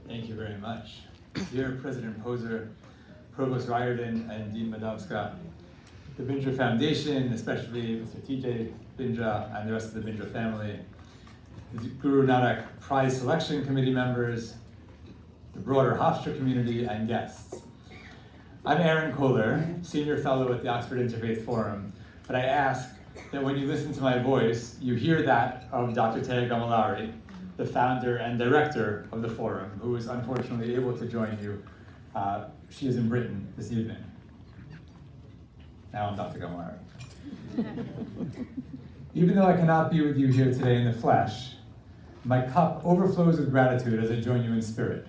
Thank you very much. Dear President Poser, Provost Riordan, and Dean Madovska, the Bindra Foundation, especially Mr. TJ Bindra and the rest of the Bindra family, the Guru Nanak Prize Selection Committee members, the broader Hofstra community, and guests. I'm Aaron Koller, Senior Fellow at the Oxford Interfaith Forum, but I ask that when you listen to my voice, you hear that of Dr. Thea Gomelauri, the founder and director of the forum, who is unfortunately able to join you. She is in Britain this evening. Now I'm Dr. Gomelauri. Even though I cannot be with you here today in the flesh, my cup overflows with gratitude as I join you in spirit.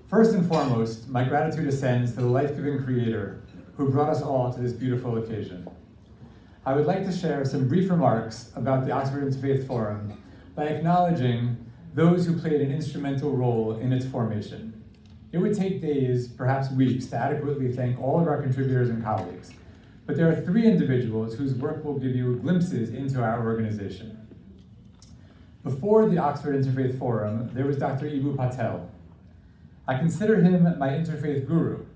First and foremost, my gratitude ascends to the life-giving Creator who brought us all to this beautiful occasion. I would like to share some brief remarks about the Oxford Interfaith Forum by acknowledging those who played an instrumental role in its formation. It would take days, perhaps weeks, to adequately thank all of our contributors and colleagues, but there are three individuals whose work will give you glimpses into our organization. Before the Oxford Interfaith Forum, there was Dr. Ibu Patel. I consider him my interfaith guru,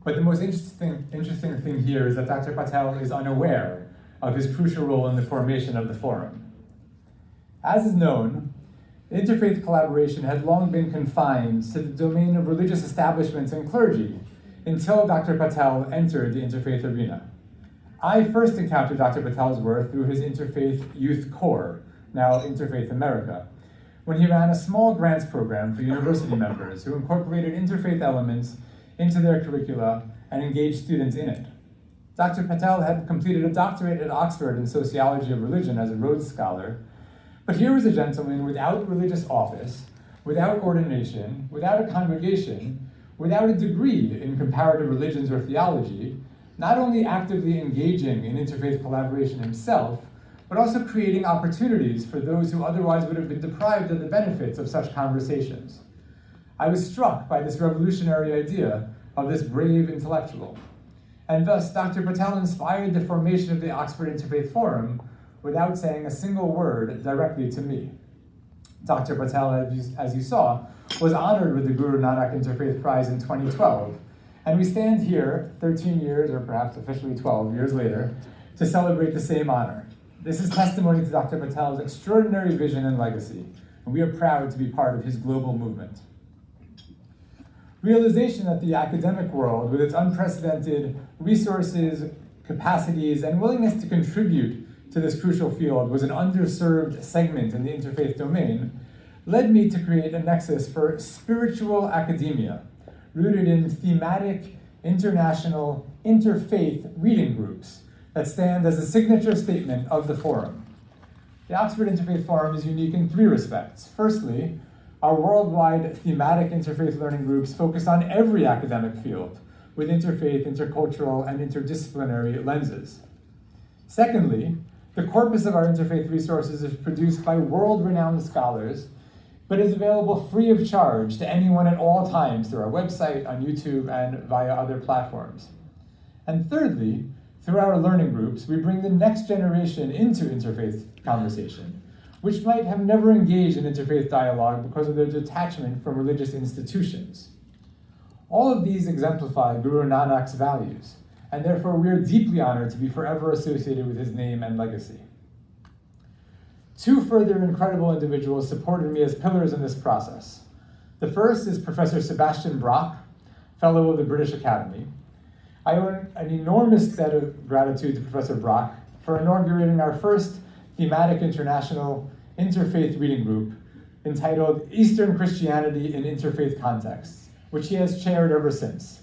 but the most interesting thing here is that Dr. Patel is unaware of his crucial role in the formation of the forum. As is known, interfaith collaboration had long been confined to the domain of religious establishments and clergy until Dr. Patel entered the interfaith arena. I first encountered Dr. Patel's work through his Interfaith Youth Corps, now Interfaith America, when he ran a small grants program for university members who incorporated interfaith elements into their curricula and engaged students in it. Dr. Patel had completed a doctorate at Oxford in sociology of religion as a Rhodes Scholar, but here was a gentleman without religious office, without ordination, without a congregation, without a degree in comparative religions or theology, not only actively engaging in interfaith collaboration himself, but also creating opportunities for those who otherwise would have been deprived of the benefits of such conversations. I was struck by this revolutionary idea of this brave intellectual, and thus Dr. Patel inspired the formation of the Oxford Interfaith Forum without saying a single word directly to me. Dr. Patel, as you saw, was honored with the Guru Nanak Interfaith Prize in 2012, and we stand here 13 years, or perhaps officially 12 years later, to celebrate the same honor. This is testimony to Dr. Patel's extraordinary vision and legacy, and we are proud to be part of his global movement. Realization that the academic world, with its unprecedented resources, capacities, and willingness to contribute to this crucial field, was an underserved segment in the interfaith domain, led me to create a nexus for spiritual academia, rooted in thematic, international, interfaith reading groups that stand as a signature statement of the forum. The Oxford Interfaith Forum is unique in three respects. Firstly, our worldwide thematic interfaith learning groups focus on every academic field with interfaith, intercultural, and interdisciplinary lenses. Secondly, the corpus of our interfaith resources is produced by world-renowned scholars, but is available free of charge to anyone at all times through our website, on YouTube, and via other platforms. And thirdly, through our learning groups, we bring the next generation into interfaith conversation, which might have never engaged in interfaith dialogue because of their detachment from religious institutions. All of these exemplify Guru Nanak's values, and therefore we are deeply honored to be forever associated with his name and legacy. Two further incredible individuals supported me as pillars in this process. The first is Professor Sebastian Brock, Fellow of the British Academy. I owe an enormous debt of gratitude to Professor Brock for inaugurating our first thematic international interfaith reading group entitled Eastern Christianity in Interfaith Contexts, which he has chaired ever since.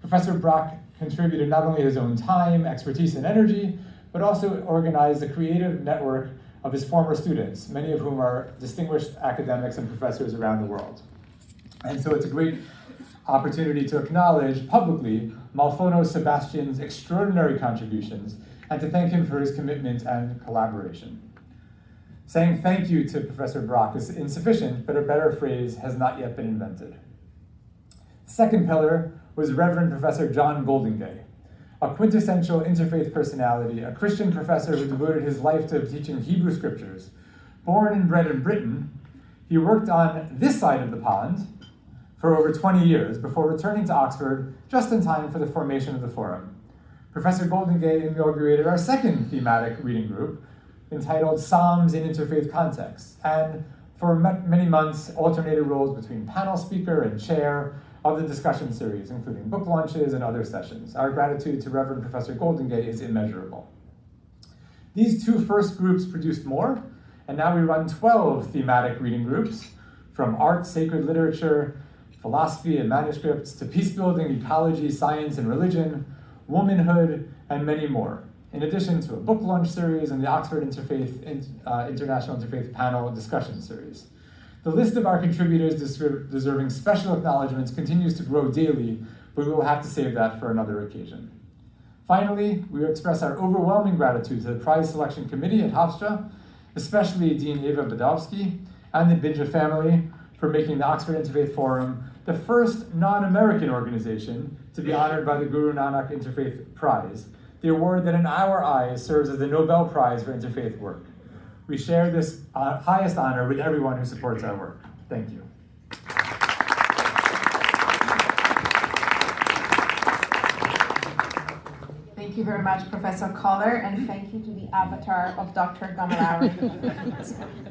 Professor Brock contributed not only his own time, expertise, and energy, but also organized a creative network of his former students, many of whom are distinguished academics and professors around the world. And so it's a great opportunity to acknowledge publicly Malfono Sebastian's extraordinary contributions and to thank him for his commitment and collaboration. Saying thank you to Professor Brock is insufficient, but a better phrase has not yet been invented. The second pillar was Reverend Professor John Goldingay, a quintessential interfaith personality, a Christian professor who devoted his life to teaching Hebrew scriptures. Born and bred in Britain, He worked on this side of the pond for over 20 years before returning to Oxford just in time for the formation of the forum. Professor Goldingay inaugurated our second thematic reading group entitled Psalms in Interfaith Contexts, and for many months alternated roles between panel speaker and chair of the discussion series, including book launches and other sessions. Our gratitude to Reverend Professor Goldingay is immeasurable. These two first groups produced more, and now we run 12 thematic reading groups, from art, sacred literature, philosophy and manuscripts, to peacebuilding, ecology, science and religion, womanhood, and many more, in addition to a book launch series and the Oxford Interfaith International Interfaith Panel discussion series. The list of our contributors deserving special acknowledgments continues to grow daily, but we will have to save that for another occasion. Finally, we express our overwhelming gratitude to the prize selection committee at Hofstra, especially Dean Eva Badowski and the Bidja family for making the Oxford Interfaith Forum the first non-American organization to be honored by the Guru Nanak Interfaith Prize, the award that in our eyes serves as the Nobel Prize for interfaith work. We share this highest honor with everyone who supports our work. Thank you. Thank you very much, Professor Koller, and thank you to the avatar of Dr. Gomelauri.